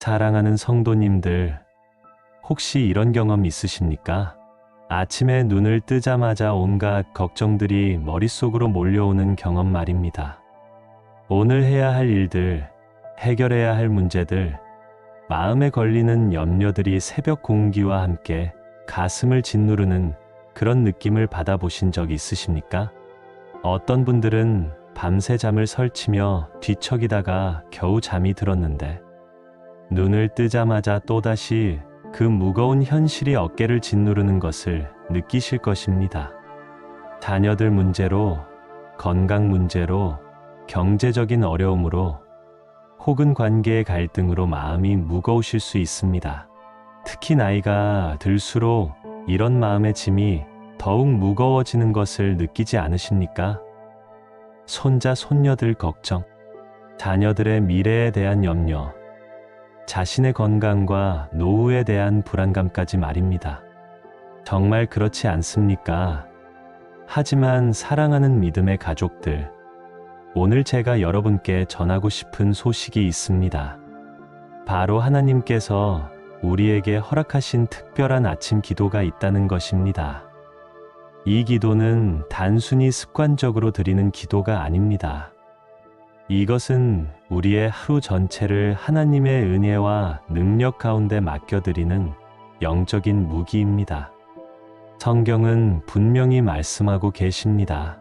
사랑하는 성도님들, 혹시 이런 경험 있으십니까? 아침에 눈을 뜨자마자 온갖 걱정들이 머릿속으로 몰려오는 경험 말입니다. 오늘 해야 할 일들, 해결해야 할 문제들, 마음에 걸리는 염려들이 새벽 공기와 함께 가슴을 짓누르는 그런 느낌을 받아보신 적 있으십니까? 어떤 분들은 밤새 잠을 설치며 뒤척이다가 겨우 잠이 들었는데 눈을 뜨자마자 또다시 그 무거운 현실이 어깨를 짓누르는 것을 느끼실 것입니다. 자녀들 문제로, 건강 문제로, 경제적인 어려움으로, 혹은 관계의 갈등으로 마음이 무거우실 수 있습니다. 특히 나이가 들수록 이런 마음의 짐이 더욱 무거워지는 것을 느끼지 않으십니까? 손자, 손녀들 걱정, 자녀들의 미래에 대한 염려, 자신의 건강과 노후에 대한 불안감까지 말입니다. 정말 그렇지 않습니까? 하지만 사랑하는 믿음의 가족들, 오늘 제가 여러분께 전하고 싶은 소식이 있습니다. 바로 하나님께서 우리에게 허락하신 특별한 아침 기도가 있다는 것입니다. 이 기도는 단순히 습관적으로 드리는 기도가 아닙니다. 이것은 우리의 하루 전체를 하나님의 은혜와 능력 가운데 맡겨드리는 영적인 무기입니다. 성경은 분명히 말씀하고 계십니다.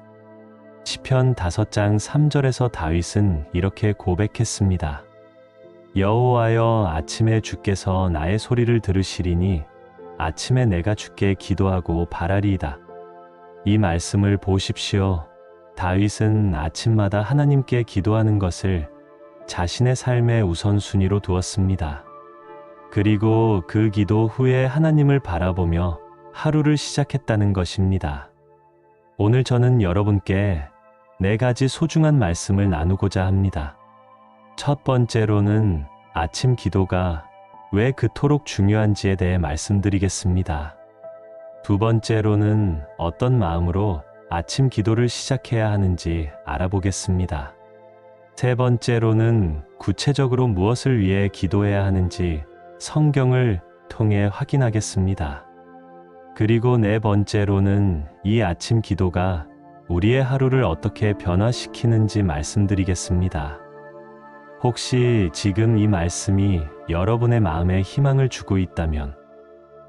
시편 5장 3절에서 다윗은 이렇게 고백했습니다. 여호와여, 아침에 주께서 나의 소리를 들으시리니 아침에 내가 주께 기도하고 바라리이다. 이 말씀을 보십시오. 다윗은 아침마다 하나님께 기도하는 것을 자신의 삶의 우선순위로 두었습니다. 그리고 그 기도 후에 하나님을 바라보며 하루를 시작했다는 것입니다. 오늘 저는 여러분께 4가지 소중한 말씀을 나누고자 합니다. 첫 번째로는 아침 기도가 왜 그토록 중요한지에 대해 말씀드리겠습니다. 두 번째로는 어떤 마음으로 아침 기도를 시작해야 하는지 알아보겠습니다. 세 번째로는 구체적으로 무엇을 위해 기도해야 하는지 성경을 통해 확인하겠습니다. 그리고 네 번째로는 이 아침 기도가 우리의 하루를 어떻게 변화시키는지 말씀드리겠습니다. 혹시 지금 이 말씀이 여러분의 마음에 희망을 주고 있다면,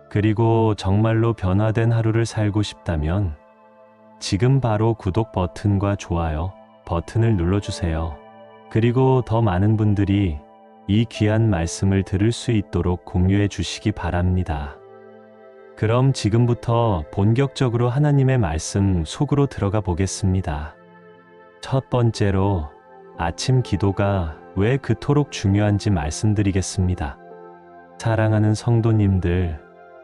그리고 정말로 변화된 하루를 살고 싶다면 지금 바로 구독 버튼과 좋아요 버튼을 눌러주세요. 그리고 더 많은 분들이 이 귀한 말씀을 들을 수 있도록 공유해 주시기 바랍니다. 그럼 지금부터 본격적으로 하나님의 말씀 속으로 들어가 보겠습니다. 첫 번째로 아침 기도가 왜 그토록 중요한지 말씀드리겠습니다. 사랑하는 성도님들,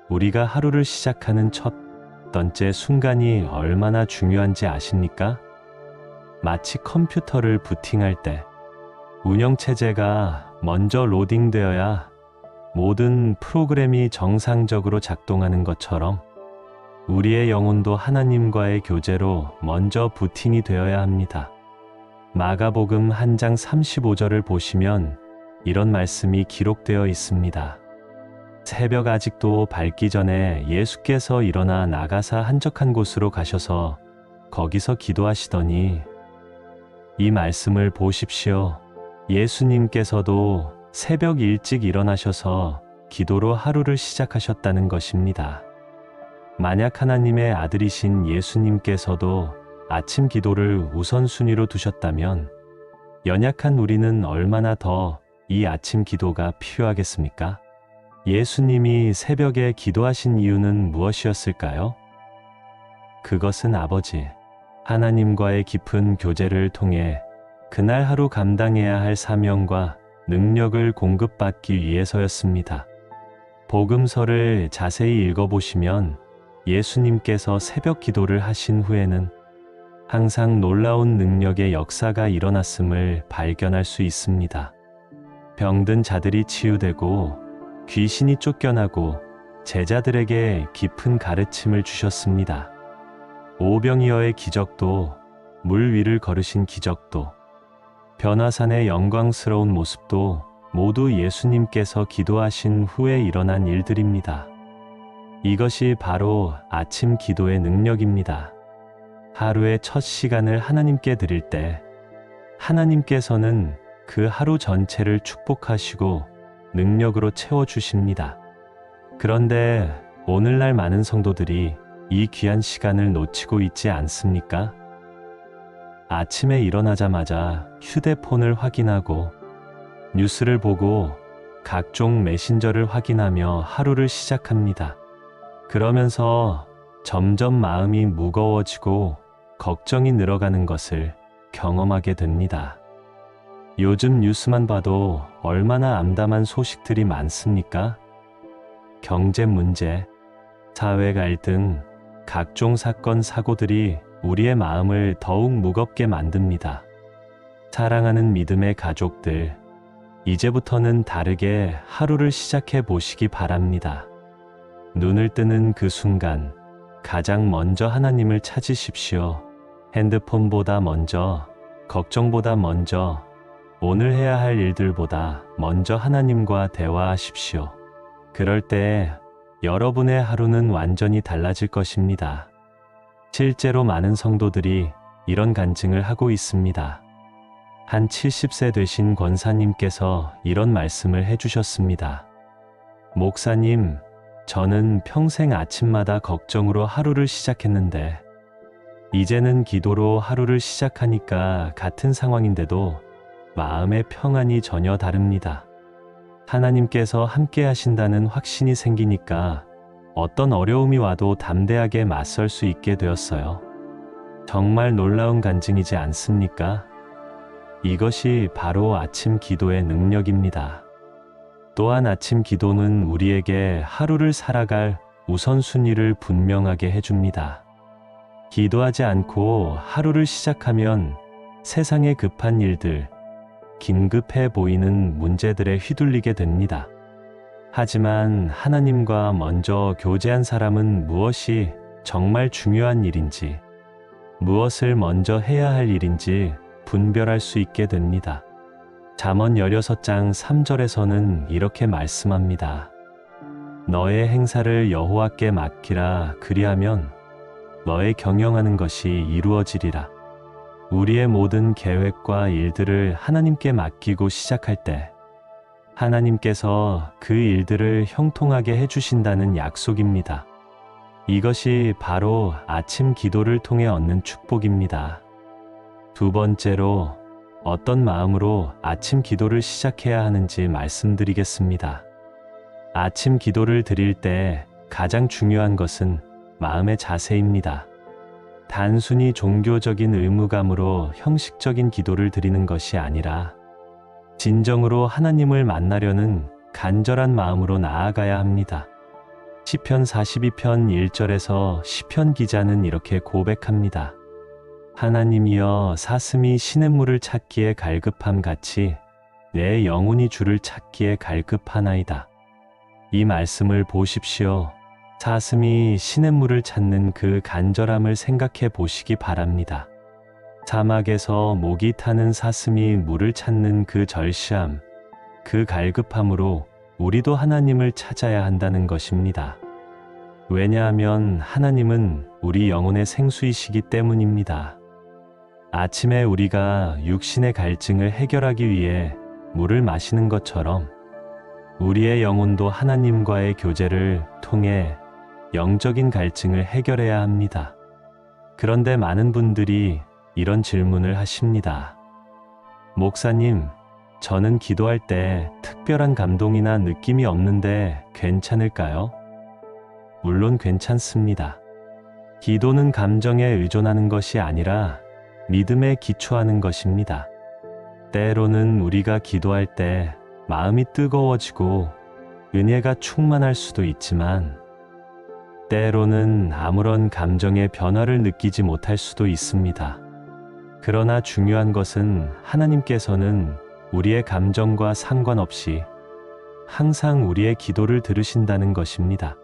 우리가 하루를 시작하는 첫 번째 순간이 얼마나 중요한지 아십니까? 마치 컴퓨터를 부팅할 때 운영체제가 먼저 로딩되어야 모든 프로그램이 정상적으로 작동하는 것처럼 우리의 영혼도 하나님과의 교제로 먼저 부팅이 되어야 합니다. 마가복음 1장 35절을 보시면 이런 말씀이 기록되어 있습니다. 새벽 아직도 밝기 전에 예수께서 일어나 나가사 한적한 곳으로 가셔서 거기서 기도하시더니, 이 말씀을 보십시오. 예수님께서도 새벽 일찍 일어나셔서 기도로 하루를 시작하셨다는 것입니다. 만약 하나님의 아들이신 예수님께서도 아침 기도를 우선순위로 두셨다면 연약한 우리는 얼마나 더 이 아침 기도가 필요하겠습니까? 예수님이 새벽에 기도하신 이유는 무엇이었을까요? 그것은 아버지 하나님과의 깊은 교제를 통해 그날 하루 감당해야 할 사명과 능력을 공급받기 위해서였습니다. 복음서를 자세히 읽어보시면 예수님께서 새벽 기도를 하신 후에는 항상 놀라운 능력의 역사가 일어났음을 발견할 수 있습니다. 병든 자들이 치유되고 귀신이 쫓겨나고 제자들에게 깊은 가르침을 주셨습니다. 오병이어의 기적도, 물 위를 걸으신 기적도, 변화산의 영광스러운 모습도 모두 예수님께서 기도하신 후에 일어난 일들입니다. 이것이 바로 아침 기도의 능력입니다. 하루의 첫 시간을 하나님께 드릴 때 하나님께서는 그 하루 전체를 축복하시고 능력으로 채워주십니다. 그런데 오늘날 많은 성도들이 이 귀한 시간을 놓치고 있지 않습니까? 아침에 일어나자마자 휴대폰을 확인하고 뉴스를 보고 각종 메신저를 확인하며 하루를 시작합니다. 그러면서 점점 마음이 무거워지고 걱정이 늘어가는 것을 경험하게 됩니다. 요즘 뉴스만 봐도 얼마나 암담한 소식들이 많습니까? 경제 문제, 사회 갈등, 각종 사건, 사고들이 우리의 마음을 더욱 무겁게 만듭니다. 사랑하는 믿음의 가족들, 이제부터는 다르게 하루를 시작해 보시기 바랍니다. 눈을 뜨는 그 순간, 가장 먼저 하나님을 찾으십시오. 핸드폰보다 먼저, 걱정보다 먼저, 오늘 해야 할 일들보다 먼저 하나님과 대화하십시오. 그럴 때 여러분의 하루는 완전히 달라질 것입니다. 실제로 많은 성도들이 이런 간증을 하고 있습니다. 한 70세 되신 권사님께서 이런 말씀을 해주셨습니다. 목사님, 저는 평생 아침마다 걱정으로 하루를 시작했는데 이제는 기도로 하루를 시작하니까 같은 상황인데도 마음의 평안이 전혀 다릅니다. 하나님께서 함께 하신다는 확신이 생기니까 어떤 어려움이 와도 담대하게 맞설 수 있게 되었어요. 정말 놀라운 간증이지 않습니까? 이것이 바로 아침 기도의 능력입니다. 또한 아침 기도는 우리에게 하루를 살아갈 우선순위를 분명하게 해줍니다. 기도하지 않고 하루를 시작하면 세상의 급한 일들, 긴급해 보이는 문제들에 휘둘리게 됩니다. 하지만 하나님과 먼저 교제한 사람은 무엇이 정말 중요한 일인지, 무엇을 먼저 해야 할 일인지 분별할 수 있게 됩니다. 잠언 16장 3절에서는 이렇게 말씀합니다. 너의 행사를 여호와께 맡기라. 그리하면 너의 경영하는 것이 이루어지리라. 우리의 모든 계획과 일들을 하나님께 맡기고 시작할 때 하나님께서 그 일들을 형통하게 해주신다는 약속입니다. 이것이 바로 아침 기도를 통해 얻는 축복입니다. 두 번째로 어떤 마음으로 아침 기도를 시작해야 하는지 말씀드리겠습니다. 아침 기도를 드릴 때 가장 중요한 것은 마음의 자세입니다. 단순히 종교적인 의무감으로 형식적인 기도를 드리는 것이 아니라 진정으로 하나님을 만나려는 간절한 마음으로 나아가야 합니다. 시편 42편 1절에서 시편 기자는 이렇게 고백합니다. 하나님이여, 사슴이 시냇물을 찾기에 갈급함 같이 내 영혼이 주를 찾기에 갈급하나이다. 이 말씀을 보십시오. 사슴이 시냇물을 찾는 그 간절함을 생각해 보시기 바랍니다. 사막에서 목이 타는 사슴이 물을 찾는 그 절실함, 그 갈급함으로 우리도 하나님을 찾아야 한다는 것입니다. 왜냐하면 하나님은 우리 영혼의 생수이시기 때문입니다. 아침에 우리가 육신의 갈증을 해결하기 위해 물을 마시는 것처럼 우리의 영혼도 하나님과의 교제를 통해 영적인 갈증을 해결해야 합니다. 그런데 많은 분들이 이런 질문을 하십니다. 목사님, 저는 기도할 때 특별한 감동이나 느낌이 없는데 괜찮을까요? 물론 괜찮습니다. 기도는 감정에 의존하는 것이 아니라 믿음에 기초하는 것입니다. 때로는 우리가 기도할 때 마음이 뜨거워지고 은혜가 충만할 수도 있지만 때로는 아무런 감정의 변화를 느끼지 못할 수도 있습니다. 그러나 중요한 것은 하나님께서는 우리의 감정과 상관없이 항상 우리의 기도를 들으신다는 것입니다.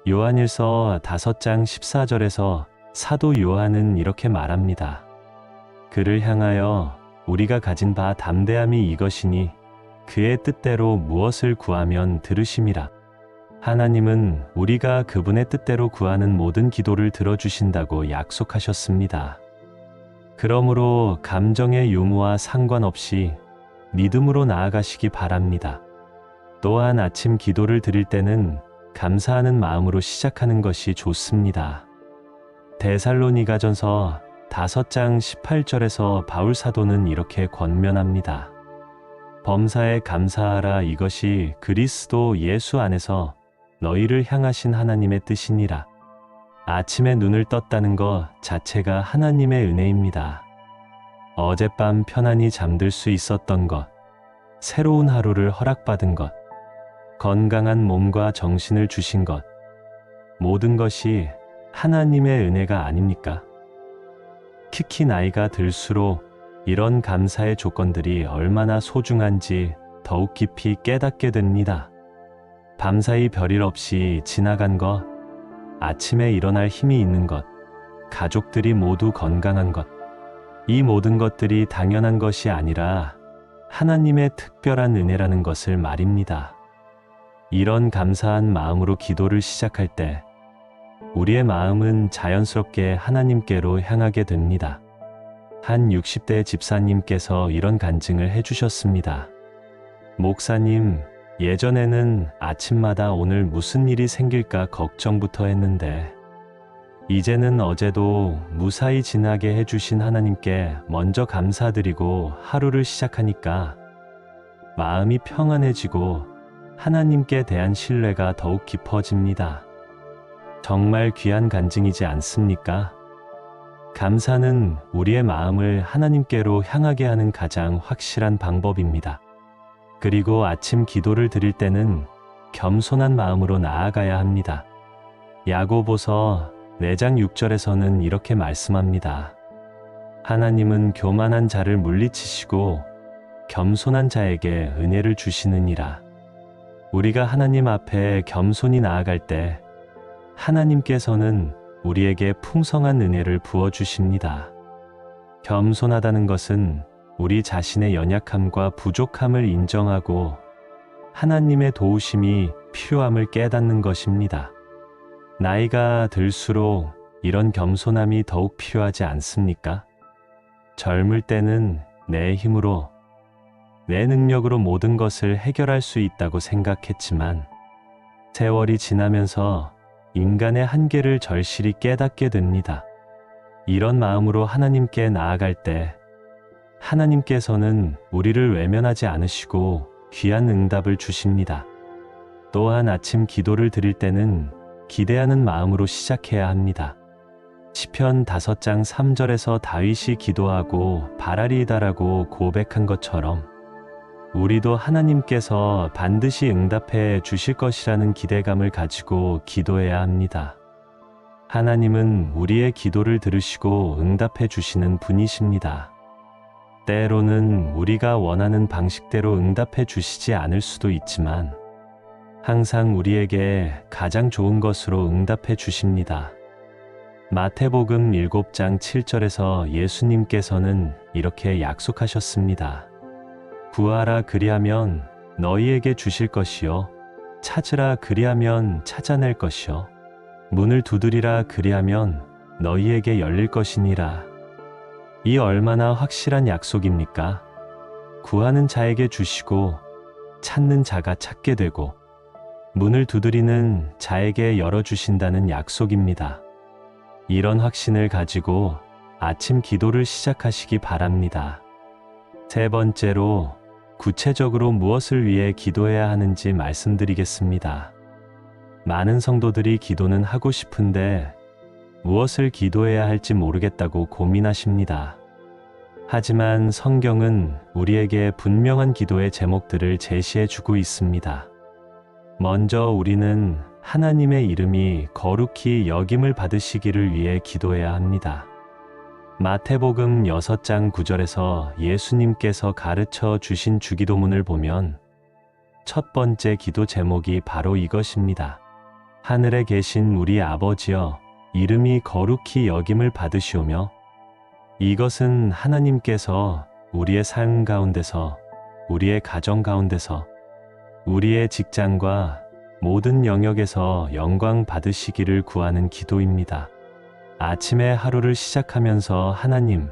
요한일서 5장 14절에서 사도 요한은 이렇게 말합니다. 그를 향하여 우리가 가진 바 담대함이 이것이니 그의 뜻대로 무엇을 구하면 들으심이라. 하나님은 우리가 그분의 뜻대로 구하는 모든 기도를 들어주신다고 약속하셨습니다. 그러므로 감정의 유무와 상관없이 믿음으로 나아가시기 바랍니다. 또한 아침 기도를 드릴 때는 감사하는 마음으로 시작하는 것이 좋습니다. 데살로니가전서 5장 18절에서 바울 사도는 이렇게 권면합니다. 범사에 감사하라. 이것이 그리스도 예수 안에서 너희를 향하신 하나님의 뜻이니라. 아침에 눈을 떴다는 것 자체가 하나님의 은혜입니다. 어젯밤 편안히 잠들 수 있었던 것, 새로운 하루를 허락받은 것, 건강한 몸과 정신을 주신 것, 모든 것이 하나님의 은혜가 아닙니까? 특히 나이가 들수록 이런 감사의 조건들이 얼마나 소중한지 더욱 깊이 깨닫게 됩니다. 밤사이 별일 없이 지나간 것, 아침에 일어날 힘이 있는 것, 가족들이 모두 건강한 것, 이 모든 것들이 당연한 것이 아니라 하나님의 특별한 은혜라는 것을 말입니다. 이런 감사한 마음으로 기도를 시작할 때 우리의 마음은 자연스럽게 하나님께로 향하게 됩니다. 한 60대 집사님께서 이런 간증을 해주셨습니다. 목사님, 예전에는 아침마다 오늘 무슨 일이 생길까 걱정부터 했는데 이제는 어제도 무사히 지나게 해주신 하나님께 먼저 감사드리고 하루를 시작하니까 마음이 평안해지고 하나님께 대한 신뢰가 더욱 깊어집니다. 정말 귀한 간증이지 않습니까? 감사는 우리의 마음을 하나님께로 향하게 하는 가장 확실한 방법입니다. 그리고 아침 기도를 드릴 때는 겸손한 마음으로 나아가야 합니다. 야고보서 4장 6절에서는 이렇게 말씀합니다. 하나님은 교만한 자를 물리치시고 겸손한 자에게 은혜를 주시느니라. 우리가 하나님 앞에 겸손히 나아갈 때 하나님께서는 우리에게 풍성한 은혜를 부어주십니다. 겸손하다는 것은 우리 자신의 연약함과 부족함을 인정하고 하나님의 도우심이 필요함을 깨닫는 것입니다. 나이가 들수록 이런 겸손함이 더욱 필요하지 않습니까? 젊을 때는 내 힘으로, 내 능력으로 모든 것을 해결할 수 있다고 생각했지만 세월이 지나면서 인간의 한계를 절실히 깨닫게 됩니다. 이런 마음으로 하나님께 나아갈 때 하나님께서는 우리를 외면하지 않으시고 귀한 응답을 주십니다. 또한 아침 기도를 드릴 때는 기대하는 마음으로 시작해야 합니다. 시편 5장 3절에서 다윗이 기도하고 바라리이다라고 고백한 것처럼 우리도 하나님께서 반드시 응답해 주실 것이라는 기대감을 가지고 기도해야 합니다. 하나님은 우리의 기도를 들으시고 응답해 주시는 분이십니다. 때로는 우리가 원하는 방식대로 응답해 주시지 않을 수도 있지만 항상 우리에게 가장 좋은 것으로 응답해 주십니다. 마태복음 7장 7절에서 예수님께서는 이렇게 약속하셨습니다. 구하라 그리하면 너희에게 주실 것이요 찾으라 그리하면 찾아낼 것이요 문을 두드리라 그리하면 너희에게 열릴 것이니라. 이 얼마나 확실한 약속입니까? 구하는 자에게 주시고 찾는 자가 찾게 되고 문을 두드리는 자에게 열어주신다는 약속입니다. 이런 확신을 가지고 아침 기도를 시작하시기 바랍니다. 세 번째로 구체적으로 무엇을 위해 기도해야 하는지 말씀드리겠습니다. 많은 성도들이 기도는 하고 싶은데 무엇을 기도해야 할지 모르겠다고 고민하십니다. 하지만 성경은 우리에게 분명한 기도의 제목들을 제시해 주고 있습니다. 먼저 우리는 하나님의 이름이 거룩히 여김을 받으시기를 위해 기도해야 합니다. 마태복음 6장 9절에서 예수님께서 가르쳐 주신 주기도문을 보면 첫 번째 기도 제목이 바로 이것입니다. 하늘에 계신 우리 아버지여, 이름이 거룩히 여김을 받으시오며, 이것은 하나님께서 우리의 삶 가운데서 우리의 가정 가운데서, 우리의 직장과 모든 영역에서 영광 받으시기를 구하는 기도입니다. 아침에 하루를 시작하면서 하나님,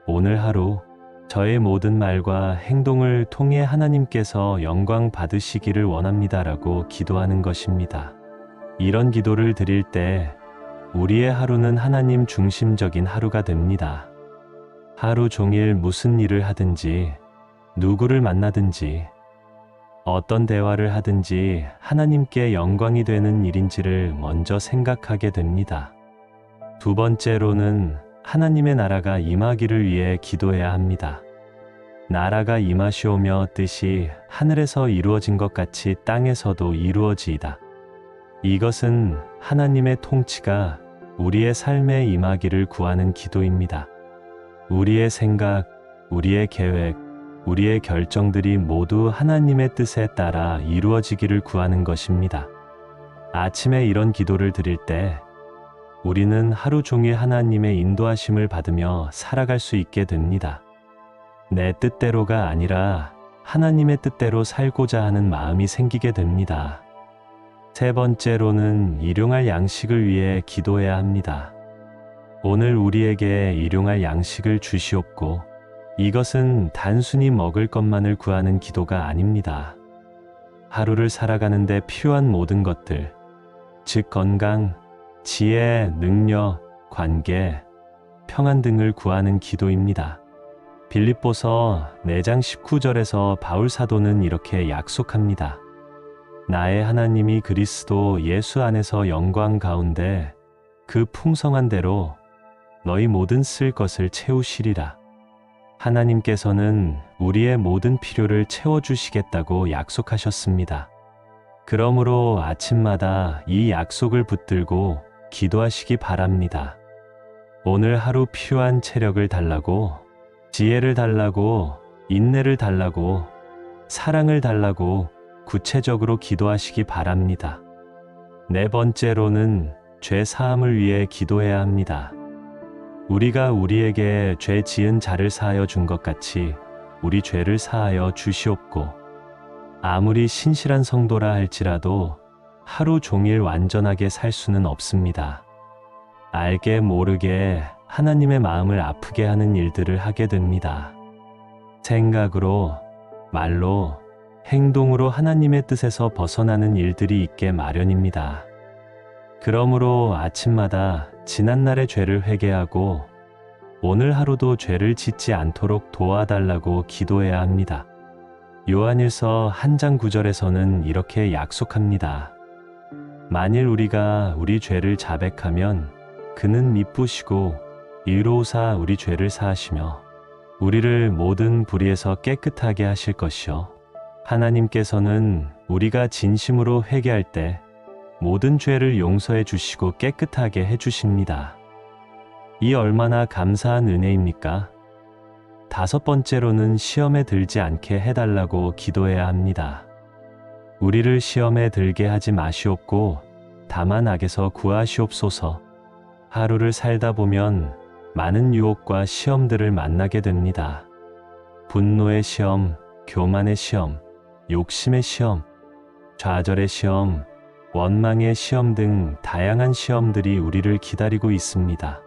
오늘 하루 저의 모든 말과 행동을 통해 하나님께서 영광 받으시기를 원합니다라고 기도하는 것입니다. 이런 기도를 드릴 때 우리의 하루는 하나님 중심적인 하루가 됩니다. 하루 종일 무슨 일을 하든지, 누구를 만나든지, 어떤 대화를 하든지 하나님께 영광이 되는 일인지를 먼저 생각하게 됩니다. 두 번째로는 하나님의 나라가 임하기를 위해 기도해야 합니다. 나라가 임하시오며 뜻이 하늘에서 이루어진 것 같이 땅에서도 이루어지이다. 이것은 하나님의 통치가 우리의 삶에 임하기를 구하는 기도입니다. 우리의 생각, 우리의 계획, 우리의 결정들이 모두 하나님의 뜻에 따라 이루어지기를 구하는 것입니다. 아침에 이런 기도를 드릴 때 우리는 하루 종일 하나님의 인도하심을 받으며 살아갈 수 있게 됩니다. 내 뜻대로가 아니라 하나님의 뜻대로 살고자 하는 마음이 생기게 됩니다. 세 번째로는 일용할 양식을 위해 기도해야 합니다. 오늘 우리에게 일용할 양식을 주시옵고, 이것은 단순히 먹을 것만을 구하는 기도가 아닙니다. 하루를 살아가는데 필요한 모든 것들, 즉 건강, 지혜, 능력, 관계, 평안 등을 구하는 기도입니다. 빌립보서 4장 19절에서 바울 사도는 이렇게 약속합니다. 나의 하나님이 그리스도 예수 안에서 영광 가운데 그 풍성한 대로 너희 모든 쓸 것을 채우시리라. 하나님께서는 우리의 모든 필요를 채워주시겠다고 약속하셨습니다. 그러므로 아침마다 이 약속을 붙들고 기도하시기 바랍니다. 오늘 하루 필요한 체력을 달라고, 지혜를 달라고, 인내를 달라고, 사랑을 달라고 구체적으로 기도하시기 바랍니다. 네 번째로는 죄 사함을 위해 기도해야 합니다. 우리가 우리에게 죄 지은 자를 사하여 준 것 같이 우리 죄를 사하여 주시옵고, 아무리 신실한 성도라 할지라도 하루 종일 완전하게 살 수는 없습니다. 알게 모르게 하나님의 마음을 아프게 하는 일들을 하게 됩니다. 생각으로, 말로, 행동으로 하나님의 뜻에서 벗어나는 일들이 있게 마련입니다. 그러므로 아침마다 지난날의 죄를 회개하고 오늘 하루도 죄를 짓지 않도록 도와달라고 기도해야 합니다. 요한일서 1장 9절에서는 이렇게 약속합니다. 만일 우리가 우리 죄를 자백하면 그는 미쁘시고 의로우사 우리 죄를 사하시며 우리를 모든 불의에서 깨끗하게 하실 것이요. 하나님께서는 우리가 진심으로 회개할 때 모든 죄를 용서해 주시고 깨끗하게 해 주십니다. 이 얼마나 감사한 은혜입니까? 다섯 번째로는 시험에 들지 않게 해달라고 기도해야 합니다. 우리를 시험에 들게 하지 마시옵고 다만 악에서 구하시옵소서. 하루를 살다 보면 많은 유혹과 시험들을 만나게 됩니다. 분노의 시험, 교만의 시험, 욕심의 시험, 좌절의 시험, 원망의 시험 등 다양한 시험들이 우리를 기다리고 있습니다.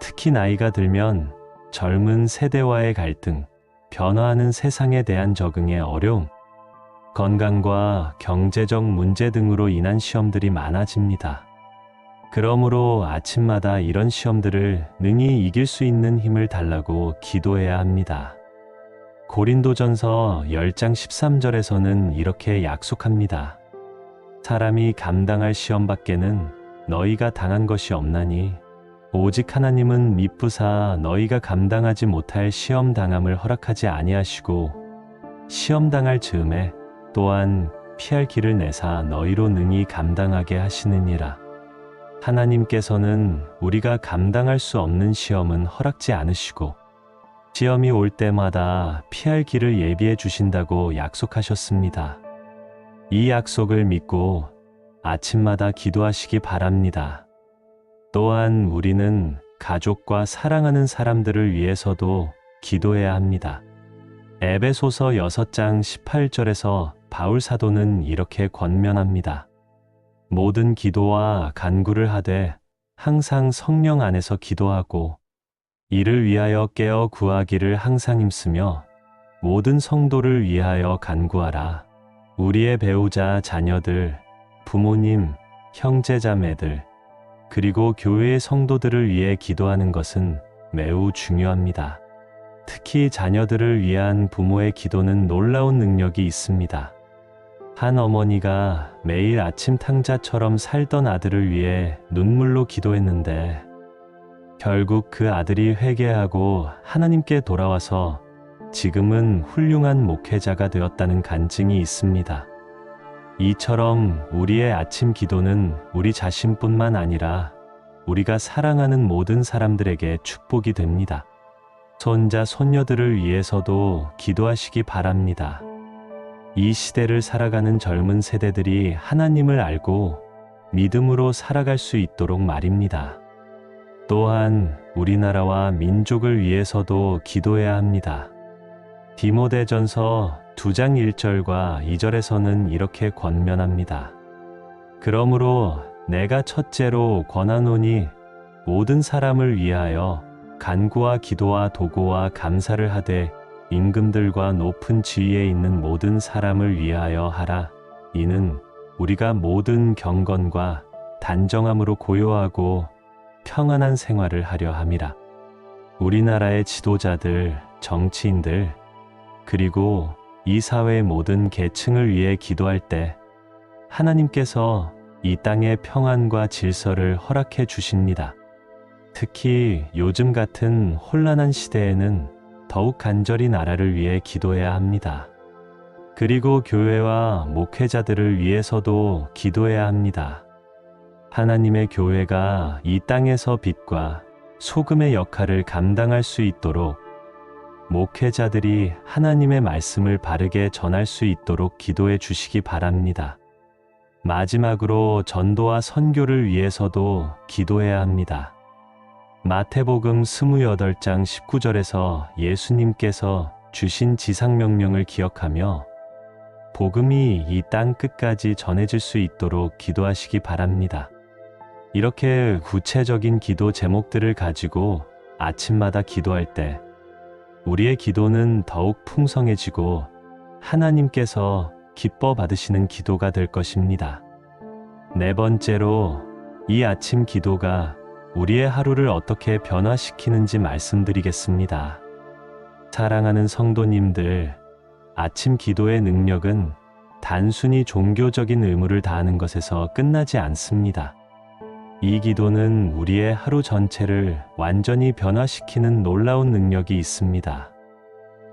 특히 나이가 들면 젊은 세대와의 갈등, 변화하는 세상에 대한 적응의 어려움, 건강과 경제적 문제 등으로 인한 시험들이 많아집니다. 그러므로 아침마다 이런 시험들을 능히 이길 수 있는 힘을 달라고 기도해야 합니다. 고린도전서 10장 13절에서는 이렇게 약속합니다. 사람이 감당할 시험 밖에는 너희가 당한 것이 없나니 오직 하나님은 미쁘사 너희가 감당하지 못할 시험 당함을 허락하지 아니하시고 시험 당할 즈음에 또한 피할 길을 내사 너희로 능히 감당하게 하시느니라. 하나님께서는 우리가 감당할 수 없는 시험은 허락지 않으시고 시험이 올 때마다 피할 길을 예비해 주신다고 약속하셨습니다. 이 약속을 믿고 아침마다 기도하시기 바랍니다. 또한 우리는 가족과 사랑하는 사람들을 위해서도 기도해야 합니다. 에베소서 6장 18절에서 바울 사도는 이렇게 권면합니다. 모든 기도와 간구를 하되 항상 성령 안에서 기도하고 이를 위하여 깨어 구하기를 항상 힘쓰며 모든 성도를 위하여 간구하라. 우리의 배우자, 자녀들, 부모님, 형제자매들, 그리고 교회의 성도들을 위해 기도하는 것은 매우 중요합니다. 특히 자녀들을 위한 부모의 기도는 놀라운 능력이 있습니다. 한 어머니가 매일 아침 탕자처럼 살던 아들을 위해 눈물로 기도했는데 결국 그 아들이 회개하고 하나님께 돌아와서 지금은 훌륭한 목회자가 되었다는 간증이 있습니다. 이처럼 우리의 아침 기도는 우리 자신뿐만 아니라 우리가 사랑하는 모든 사람들에게 축복이 됩니다. 손자, 손녀들을 위해서도 기도하시기 바랍니다. 이 시대를 살아가는 젊은 세대들이 하나님을 알고 믿음으로 살아갈 수 있도록 말입니다. 또한 우리나라와 민족을 위해서도 기도해야 합니다. 디모데전서 2장 1절과 2절에서는 이렇게 권면합니다. 그러므로 내가 첫째로 권하노니 모든 사람을 위하여 간구와 기도와 도구와 감사를 하되 임금들과 높은 지위에 있는 모든 사람을 위하여 하라. 이는 우리가 모든 경건과 단정함으로 고요하고 평안한 생활을 하려 함이라. 우리나라의 지도자들, 정치인들, 그리고 이 사회의 모든 계층을 위해 기도할 때 하나님께서 이 땅의 평안과 질서를 허락해 주십니다. 특히 요즘 같은 혼란한 시대에는 더욱 간절히 나라를 위해 기도해야 합니다. 그리고 교회와 목회자들을 위해서도 기도해야 합니다. 하나님의 교회가 이 땅에서 빛과 소금의 역할을 감당할 수 있도록 목회자들이 하나님의 말씀을 바르게 전할 수 있도록 기도해 주시기 바랍니다. 마지막으로 전도와 선교를 위해서도 기도해야 합니다. 마태복음 28장 19절에서 예수님께서 주신 지상명령을 기억하며 복음이 이 땅 끝까지 전해질 수 있도록 기도하시기 바랍니다. 이렇게 구체적인 기도 제목들을 가지고 아침마다 기도할 때 우리의 기도는 더욱 풍성해지고 하나님께서 기뻐 받으시는 기도가 될 것입니다. 네 번째로 이 아침 기도가 우리의 하루를 어떻게 변화시키는지 말씀드리겠습니다. 사랑하는 성도님들, 아침 기도의 능력은 단순히 종교적인 의무를 다하는 것에서 끝나지 않습니다. 이 기도는 우리의 하루 전체를 완전히 변화시키는 놀라운 능력이 있습니다.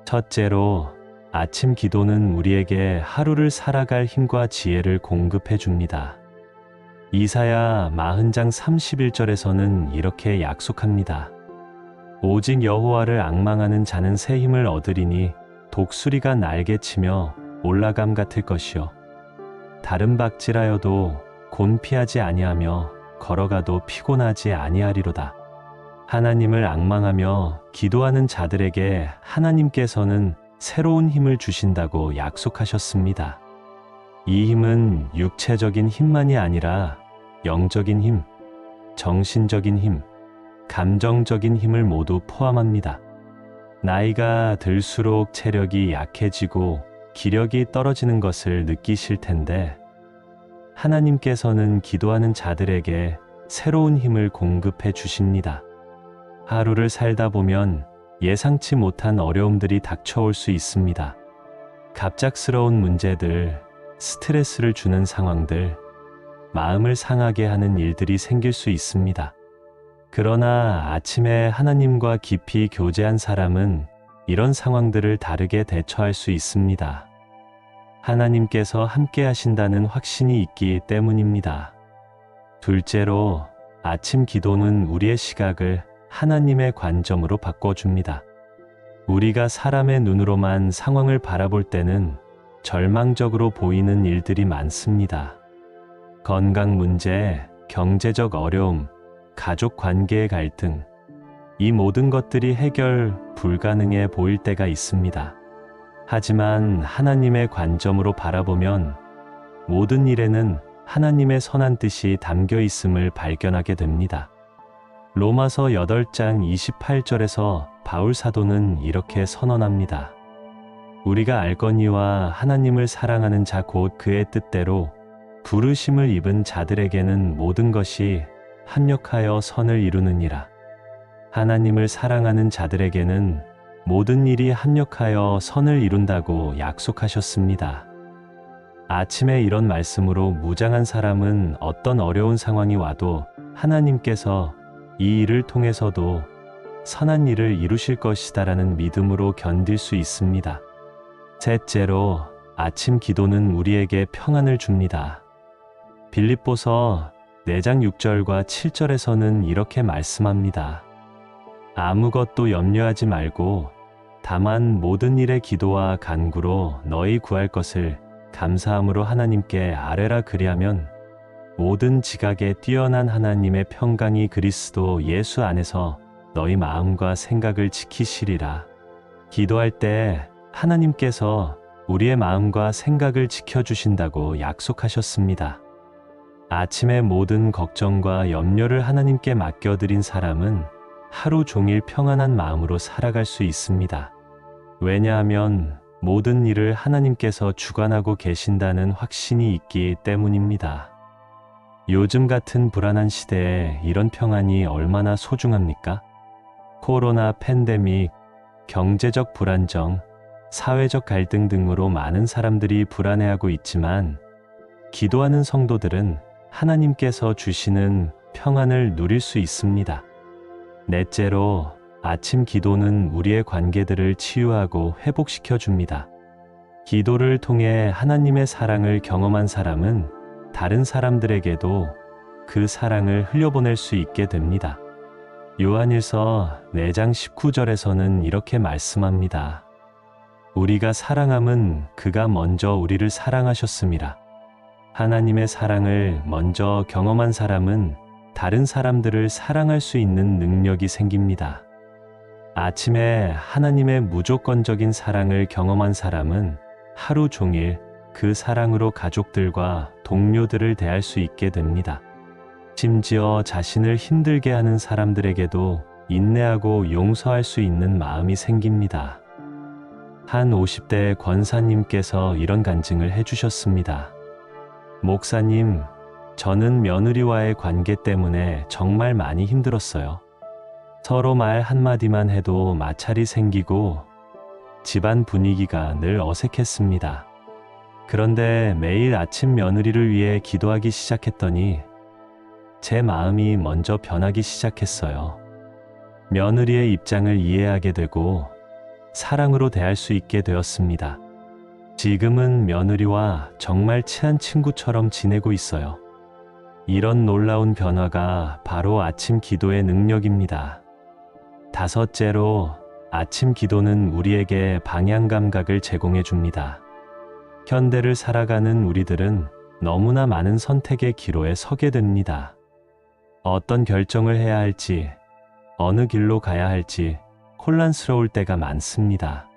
첫째로, 아침 기도는 우리에게 하루를 살아갈 힘과 지혜를 공급해 줍니다. 이사야 40장 31절에서는 이렇게 약속합니다. 오직 여호와를 앙망하는 자는 새 힘을 얻으리니 독수리가 날개치며 올라감 같을 것이요 다른 박질하여도 곤피하지 아니하며 걸어가도 피곤하지 아니하리로다. 하나님을 앙망하며 기도하는 자들에게 하나님께서는 새로운 힘을 주신다고 약속하셨습니다. 이 힘은 육체적인 힘만이 아니라 영적인 힘, 정신적인 힘, 감정적인 힘을 모두 포함합니다. 나이가 들수록 체력이 약해지고 기력이 떨어지는 것을 느끼실 텐데 하나님께서는 기도하는 자들에게 새로운 힘을 공급해 주십니다. 하루를 살다 보면 예상치 못한 어려움들이 닥쳐올 수 있습니다. 갑작스러운 문제들, 스트레스를 주는 상황들, 마음을 상하게 하는 일들이 생길 수 있습니다. 그러나 아침에 하나님과 깊이 교제한 사람은 이런 상황들을 다르게 대처할 수 있습니다. 하나님께서 함께 하신다는 확신이 있기 때문입니다. 둘째로, 아침 기도는 우리의 시각을 하나님의 관점으로 바꿔줍니다. 우리가 사람의 눈으로만 상황을 바라볼 때는 절망적으로 보이는 일들이 많습니다. 건강 문제, 경제적 어려움, 가족 관계의 갈등, 이 모든 것들이 해결 불가능해 보일 때가 있습니다. 하지만 하나님의 관점으로 바라보면 모든 일에는 하나님의 선한 뜻이 담겨 있음을 발견하게 됩니다. 로마서 8장 28절에서 바울 사도는 이렇게 선언합니다. 우리가 알거니와 하나님을 사랑하는 자 곧 그의 뜻대로 부르심을 입은 자들에게는 모든 것이 합력하여 선을 이루느니라. 하나님을 사랑하는 자들에게는 모든 일이 합력하여 선을 이룬다고 약속하셨습니다. 아침에 이런 말씀으로 무장한 사람은 어떤 어려운 상황이 와도 하나님께서 이 일을 통해서도 선한 일을 이루실 것이다라는 믿음으로 견딜 수 있습니다. 셋째로, 아침 기도는 우리에게 평안을 줍니다. 빌립보서 4장 6절과 7절에서는 이렇게 말씀합니다. 아무것도 염려하지 말고 다만 모든 일에 기도와 간구로 너희 구할 것을 감사함으로 하나님께 아뢰라. 그리하면 모든 지각에 뛰어난 하나님의 평강이 그리스도 예수 안에서 너희 마음과 생각을 지키시리라. 기도할 때 하나님께서 우리의 마음과 생각을 지켜주신다고 약속하셨습니다. 아침에 모든 걱정과 염려를 하나님께 맡겨드린 사람은 하루 종일 평안한 마음으로 살아갈 수 있습니다. 왜냐하면 모든 일을 하나님께서 주관하고 계신다는 확신이 있기 때문입니다. 요즘 같은 불안한 시대에 이런 평안이 얼마나 소중합니까? 코로나 팬데믹, 경제적 불안정, 사회적 갈등 등으로 많은 사람들이 불안해하고 있지만 기도하는 성도들은 하나님께서 주시는 평안을 누릴 수 있습니다. 넷째로, 아침 기도는 우리의 관계들을 치유하고 회복시켜 줍니다. 기도를 통해 하나님의 사랑을 경험한 사람은 다른 사람들에게도 그 사랑을 흘려보낼 수 있게 됩니다. 요한일서 4장 19절에서는 이렇게 말씀합니다. 우리가 사랑함은 그가 먼저 우리를 사랑하셨음이라. 하나님의 사랑을 먼저 경험한 사람은 다른 사람들을 사랑할 수 있는 능력이 생깁니다. 아침에 하나님의 무조건적인 사랑을 경험한 사람은 하루 종일 그 사랑으로 가족들과 동료들을 대할 수 있게 됩니다. 심지어 자신을 힘들게 하는 사람들에게도 인내하고 용서할 수 있는 마음이 생깁니다. 한 50대 권사님께서 이런 간증을 해주셨습니다. 목사님, 저는 며느리와의 관계 때문에 정말 많이 힘들었어요. 서로 말 한마디만 해도 마찰이 생기고 집안 분위기가 늘 어색했습니다. 그런데 매일 아침 며느리를 위해 기도하기 시작했더니 제 마음이 먼저 변하기 시작했어요. 며느리의 입장을 이해하게 되고 사랑으로 대할 수 있게 되었습니다. 지금은 며느리와 정말 친한 친구처럼 지내고 있어요. 이런 놀라운 변화가 바로 아침 기도의 능력입니다. 다섯째로, 아침 기도는 우리에게 방향 감각을 제공해 줍니다. 현대를 살아가는 우리들은 너무나 많은 선택의 기로에 서게 됩니다. 어떤 결정을 해야 할지, 어느 길로 가야 할지 혼란스러울 때가 많습니다.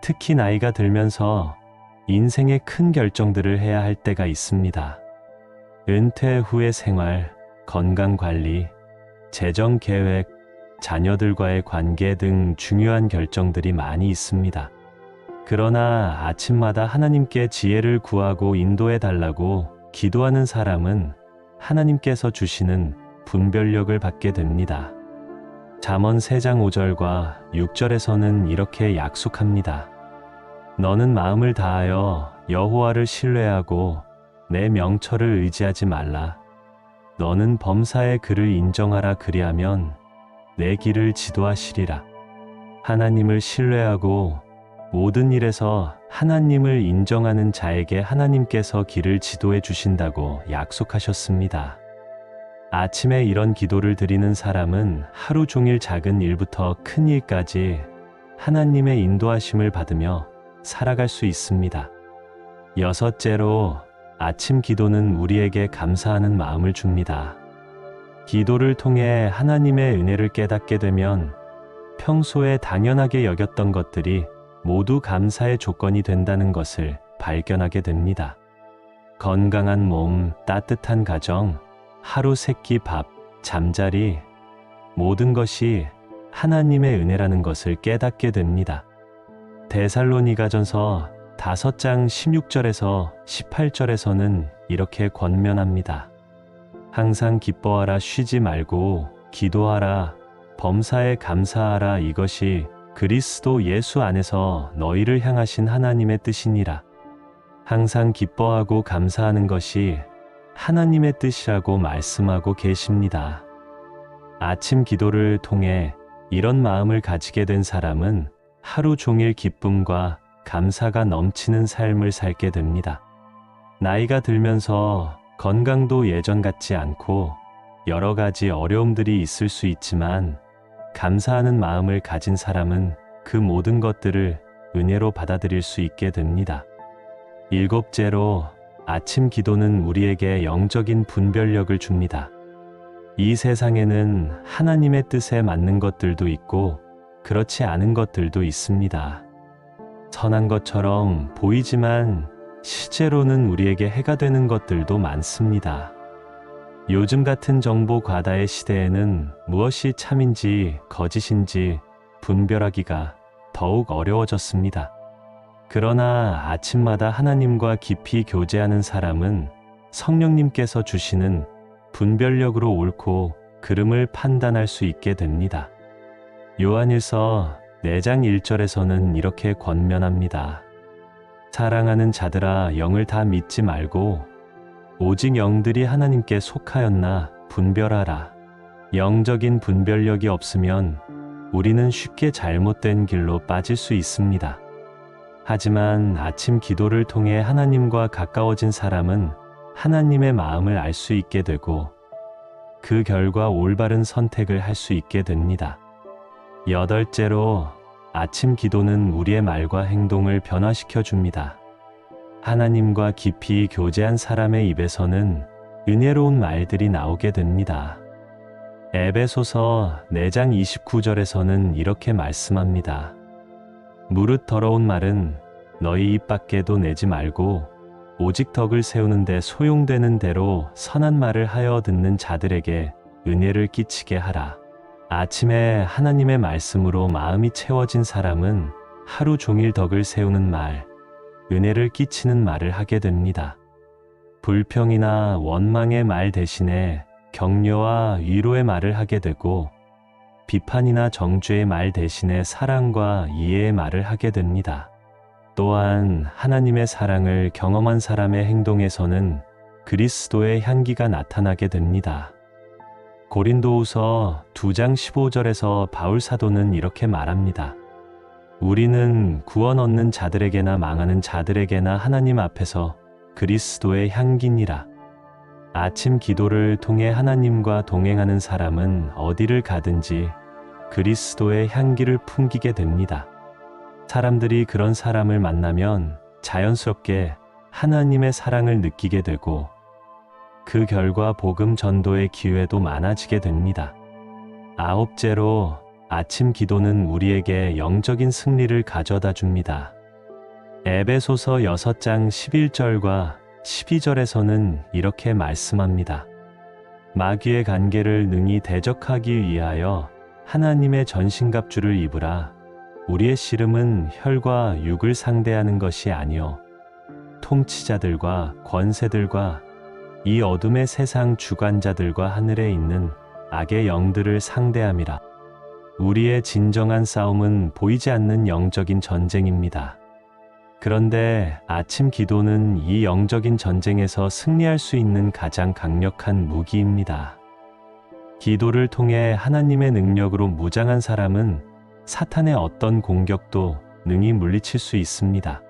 특히 나이가 들면서 인생의 큰 결정들을 해야 할 때가 있습니다. 은퇴 후의 생활, 건강 관리, 재정 계획, 자녀들과의 관계 등 중요한 결정들이 많이 있습니다. 그러나 아침마다 하나님께 지혜를 구하고 인도해 달라고 기도하는 사람은 하나님께서 주시는 분별력을 받게 됩니다. 잠언 3장 5절과 6절에서는 이렇게 약속합니다. 너는 마음을 다하여 여호와를 신뢰하고 내 명철을 의지하지 말라. 너는 범사의 그를 인정하라. 그리하면 내 길을 지도하시리라. 하나님을 신뢰하고 모든 일에서 하나님을 인정하는 자에게 하나님께서 길을 지도해 주신다고 약속하셨습니다. 아침에 이런 기도를 드리는 사람은 하루 종일 작은 일부터 큰 일까지 하나님의 인도하심을 받으며 살아갈 수 있습니다. 여섯째로, 아침 기도는 우리에게 감사하는 마음을 줍니다. 기도를 통해 하나님의 은혜를 깨닫게 되면 평소에 당연하게 여겼던 것들이 모두 감사의 조건이 된다는 것을 발견하게 됩니다. 건강한 몸, 따뜻한 가정, 하루 세끼 밥, 잠자리, 모든 것이 하나님의 은혜라는 것을 깨닫게 됩니다. 데살로니가전서 5장 16절에서 18절에서는 이렇게 권면합니다. 항상 기뻐하라, 쉬지 말고 기도하라, 범사에 감사하라. 이것이 그리스도 예수 안에서 너희를 향하신 하나님의 뜻이니라. 항상 기뻐하고 감사하는 것이 하나님의 뜻이라고 말씀하고 계십니다. 아침 기도를 통해 이런 마음을 가지게 된 사람은 하루 종일 기쁨과 감사가 넘치는 삶을 살게 됩니다. 나이가 들면서 건강도 예전 같지 않고 여러 가지 어려움들이 있을 수 있지만 감사하는 마음을 가진 사람은 그 모든 것들을 은혜로 받아들일 수 있게 됩니다. 7째로 아침 기도는 우리에게 영적인 분별력을 줍니다. 이 세상에는 하나님의 뜻에 맞는 것들도 있고 그렇지 않은 것들도 있습니다. 선한 것처럼 보이지만 실제로는 우리에게 해가 되는 것들도 많습니다. 요즘 같은 정보 과다의 시대에는 무엇이 참인지 거짓인지 분별하기가 더욱 어려워졌습니다. 그러나 아침마다 하나님과 깊이 교제하는 사람은 성령님께서 주시는 분별력으로 옳고 그름을 판단할 수 있게 됩니다. 요한일서 4장 1절에서는 이렇게 권면합니다. 사랑하는 자들아, 영을 다 믿지 말고 오직 영들이 하나님께 속하였나 분별하라. 영적인 분별력이 없으면 우리는 쉽게 잘못된 길로 빠질 수 있습니다. 하지만 아침 기도를 통해 하나님과 가까워진 사람은 하나님의 마음을 알 수 있게 되고 그 결과 올바른 선택을 할 수 있게 됩니다. 8째로 아침 기도는 우리의 말과 행동을 변화시켜 줍니다. 하나님과 깊이 교제한 사람의 입에서는 은혜로운 말들이 나오게 됩니다. 에베소서 4장 29절에서는 이렇게 말씀합니다. 무릇 더러운 말은 너희 입 밖에도 내지 말고 오직 덕을 세우는 데 소용되는 대로 선한 말을 하여 듣는 자들에게 은혜를 끼치게 하라. 아침에 하나님의 말씀으로 마음이 채워진 사람은 하루 종일 덕을 세우는 말, 은혜를 끼치는 말을 하게 됩니다. 불평이나 원망의 말 대신에 격려와 위로의 말을 하게 되고 비판이나 정죄의 말 대신에 사랑과 이해의 말을 하게 됩니다. 또한 하나님의 사랑을 경험한 사람의 행동에서는 그리스도의 향기가 나타나게 됩니다. 고린도후서 2장 15절에서 바울 사도는 이렇게 말합니다. 우리는 구원 얻는 자들에게나 망하는 자들에게나 하나님 앞에서 그리스도의 향기니라. 아침 기도를 통해 하나님과 동행하는 사람은 어디를 가든지 그리스도의 향기를 풍기게 됩니다. 사람들이 그런 사람을 만나면 자연스럽게 하나님의 사랑을 느끼게 되고 그 결과 복음 전도의 기회도 많아지게 됩니다. 9째로 아침 기도는 우리에게 영적인 승리를 가져다 줍니다. 에베소서 6장 11절과 12절에서는 이렇게 말씀합니다. 마귀의 간계를 능히 대적하기 위하여 하나님의 전신갑주를 입으라. 우리의 씨름은 혈과 육을 상대하는 것이 아니요 통치자들과 권세들과 이 어둠의 세상 주관자들과 하늘에 있는 악의 영들을 상대함이라. 우리의 진정한 싸움은 보이지 않는 영적인 전쟁입니다. 그런데 아침 기도는 이 영적인 전쟁에서 승리할 수 있는 가장 강력한 무기입니다. 기도를 통해 하나님의 능력으로 무장한 사람은 사탄의 어떤 공격도 능히 물리칠 수 있습니다.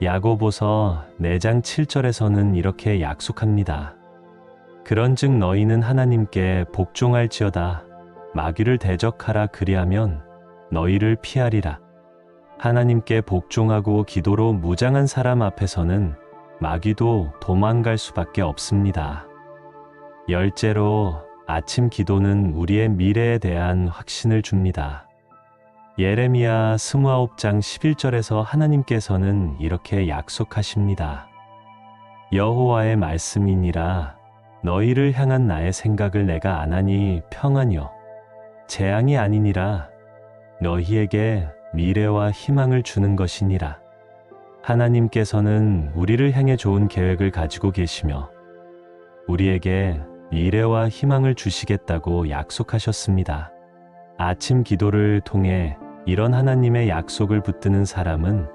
야고보서 4장 7절에서는 이렇게 약속합니다. 그런즉 너희는 하나님께 복종할지어다. 마귀를 대적하라. 그리하면 너희를 피하리라. 하나님께 복종하고 기도로 무장한 사람 앞에서는 마귀도 도망갈 수밖에 없습니다. 10째로 아침 기도는 우리의 미래에 대한 확신을 줍니다. 예레미야 29장 11절에서 하나님께서는 이렇게 약속하십니다. 여호와의 말씀이니라. 너희를 향한 나의 생각을 내가 아나니 평안이요 재앙이 아니니라. 너희에게 미래와 희망을 주는 것이니라. 하나님께서는 우리를 향해 좋은 계획을 가지고 계시며 우리에게 미래와 희망을 주시겠다고 약속하셨습니다. 아침 기도를 통해 이런 하나님의 약속을 붙드는 사람은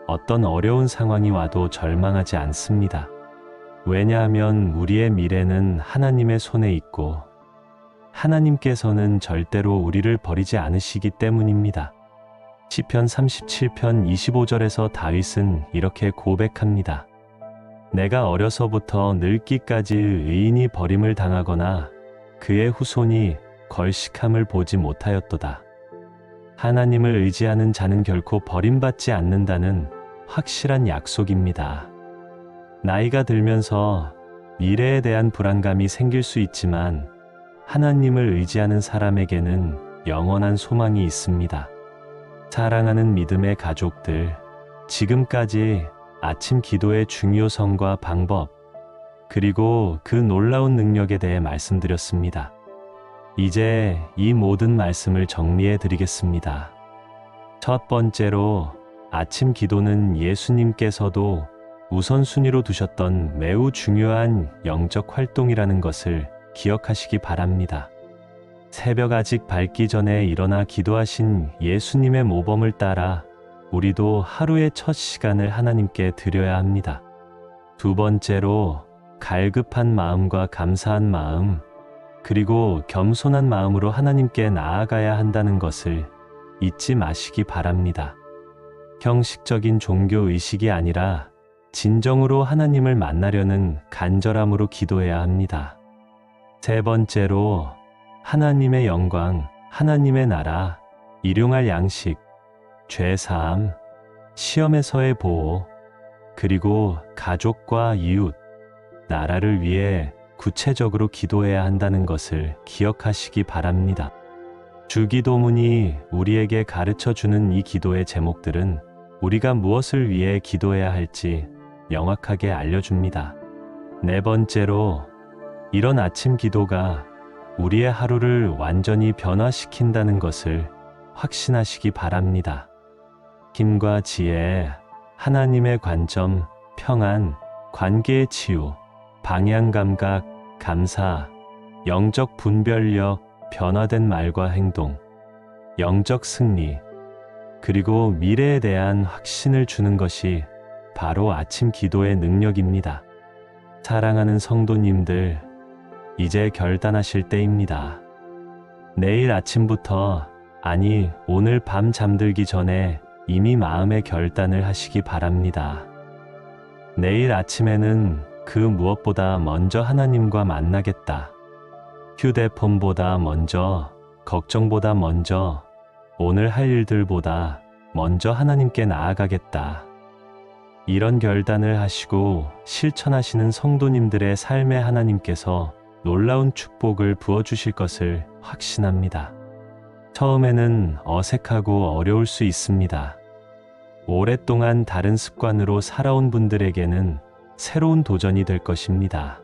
어떤 어려운 상황이 와도 절망하지 않습니다. 왜냐하면 우리의 미래는 하나님의 손에 있고 하나님께서는 절대로 우리를 버리지 않으시기 때문입니다. 시편 37편 25절에서 다윗은 이렇게 고백합니다. 내가 어려서부터 늙기까지 의인이 버림을 당하거나 그의 후손이 걸식함을 보지 못하였도다. 하나님을 의지하는 자는 결코 버림받지 않는다는 확실한 약속입니다. 나이가 들면서 미래에 대한 불안감이 생길 수 있지만 하나님을 의지하는 사람에게는 영원한 소망이 있습니다. 사랑하는 믿음의 가족들, 지금까지 아침 기도의 중요성과 방법, 그리고 그 놀라운 능력에 대해 말씀드렸습니다. 이제 이 모든 말씀을 정리해 드리겠습니다. 첫 번째로, 아침 기도는 예수님께서도 우선순위로 두셨던 매우 중요한 영적 활동이라는 것을 기억하시기 바랍니다. 새벽 아직 밝기 전에 일어나 기도하신 예수님의 모범을 따라 우리도 하루의 첫 시간을 하나님께 드려야 합니다. 두 번째로, 갈급한 마음과 감사한 마음, 그리고 겸손한 마음으로 하나님께 나아가야 한다는 것을 잊지 마시기 바랍니다. 형식적인 종교 의식이 아니라 진정으로 하나님을 만나려는 간절함으로 기도해야 합니다. 세 번째로, 하나님의 영광, 하나님의 나라, 일용할 양식, 죄사함, 시험에서의 보호, 그리고 가족과 이웃, 나라를 위해 구체적으로 기도해야 한다는 것을 기억하시기 바랍니다. 주기도문이 우리에게 가르쳐주는 이 기도의 제목들은 우리가 무엇을 위해 기도해야 할지 명확하게 알려줍니다. 네 번째로, 이런 아침 기도가 우리의 하루를 완전히 변화시킨다는 것을 확신하시기 바랍니다. 힘과 지혜, 하나님의 관점, 평안, 관계의 치유, 방향 감각, 감사, 영적 분별력, 변화된 말과 행동, 영적 승리, 그리고 미래에 대한 확신을 주는 것이 바로 아침 기도의 능력입니다. 사랑하는 성도님들, 이제 결단하실 때입니다. 내일 아침부터, 아니 오늘 밤 잠들기 전에 이미 마음의 결단을 하시기 바랍니다. 내일 아침에는 그 무엇보다 먼저 하나님과 만나겠다. 휴대폰보다 먼저, 걱정보다 먼저, 오늘 할 일들보다 먼저 하나님께 나아가겠다. 이런 결단을 하시고 실천하시는 성도님들의 삶에 하나님께서 놀라운 축복을 부어주실 것을 확신합니다. 처음에는 어색하고 어려울 수 있습니다. 오랫동안 다른 습관으로 살아온 분들에게는 새로운 도전이 될 것입니다.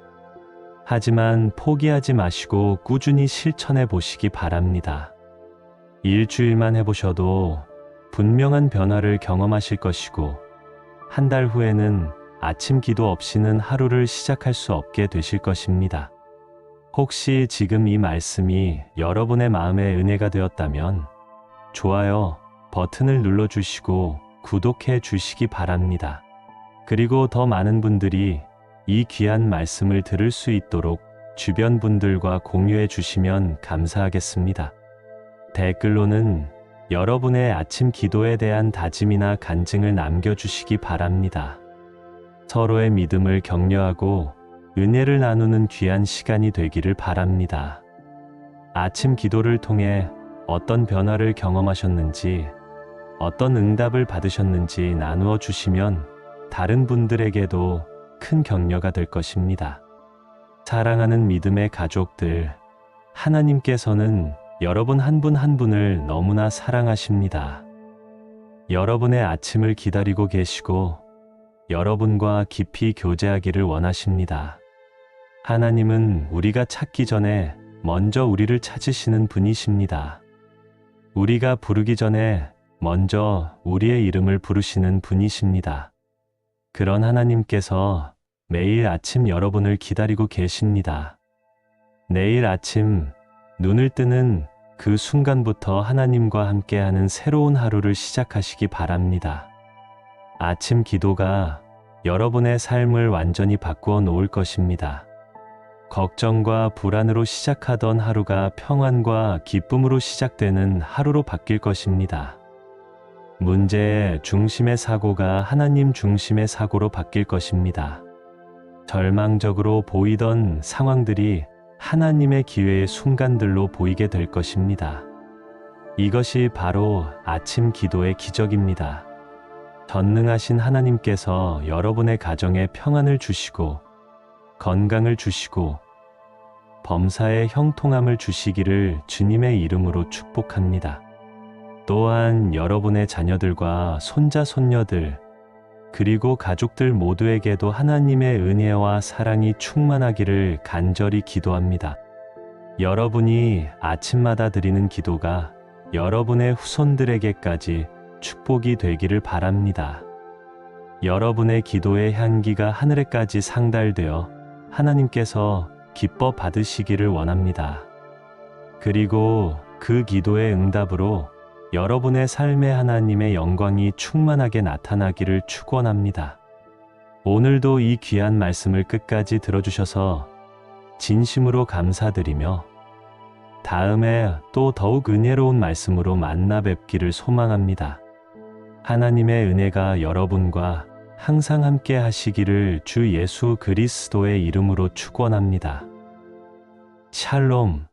하지만 포기하지 마시고 꾸준히 실천해 보시기 바랍니다. 일주일만 해보셔도 분명한 변화를 경험하실 것이고, 한 달 후에는 아침 기도 없이는 하루를 시작할 수 없게 되실 것입니다. 혹시 지금 이 말씀이 여러분의 마음에 은혜가 되었다면 좋아요 버튼을 눌러주시고 구독해 주시기 바랍니다. 그리고 더 많은 분들이 이 귀한 말씀을 들을 수 있도록 주변 분들과 공유해 주시면 감사하겠습니다. 댓글로는 여러분의 아침 기도에 대한 다짐이나 간증을 남겨주시기 바랍니다. 서로의 믿음을 격려하고 은혜를 나누는 귀한 시간이 되기를 바랍니다. 아침 기도를 통해 어떤 변화를 경험하셨는지, 어떤 응답을 받으셨는지 나누어 주시면 다른 분들에게도 큰 격려가 될 것입니다. 사랑하는 믿음의 가족들, 하나님께서는 여러분 한 분 한 분을 너무나 사랑하십니다. 여러분의 아침을 기다리고 계시고 여러분과 깊이 교제하기를 원하십니다. 하나님은 우리가 찾기 전에 먼저 우리를 찾으시는 분이십니다. 우리가 부르기 전에 먼저 우리의 이름을 부르시는 분이십니다. 그런 하나님께서 매일 아침 여러분을 기다리고 계십니다. 내일 아침 눈을 뜨는 그 순간부터 하나님과 함께하는 새로운 하루를 시작하시기 바랍니다. 아침 기도가 여러분의 삶을 완전히 바꾸어 놓을 것입니다. 걱정과 불안으로 시작하던 하루가 평안과 기쁨으로 시작되는 하루로 바뀔 것입니다. 문제의 중심의 사고가 하나님 중심의 사고로 바뀔 것입니다. 절망적으로 보이던 상황들이 하나님의 기회의 순간들로 보이게 될 것입니다. 이것이 바로 아침 기도의 기적입니다. 전능하신 하나님께서 여러분의 가정에 평안을 주시고 건강을 주시고 범사에 형통함을 주시기를 주님의 이름으로 축복합니다. 또한 여러분의 자녀들과 손자 손녀들 그리고 가족들 모두에게도 하나님의 은혜와 사랑이 충만하기를 간절히 기도합니다. 여러분이 아침마다 드리는 기도가 여러분의 후손들에게까지 축복이 되기를 바랍니다. 여러분의 기도의 향기가 하늘에까지 상달되어 하나님께서 기뻐 받으시기를 원합니다. 그리고 그 기도의 응답으로 여러분의 삶에 하나님의 영광이 충만하게 나타나기를 축원합니다. 오늘도 이 귀한 말씀을 끝까지 들어주셔서 진심으로 감사드리며 다음에 또 더욱 은혜로운 말씀으로 만나 뵙기를 소망합니다. 하나님의 은혜가 여러분과 항상 함께 하시기를 주 예수 그리스도의 이름으로 축원합니다. 샬롬.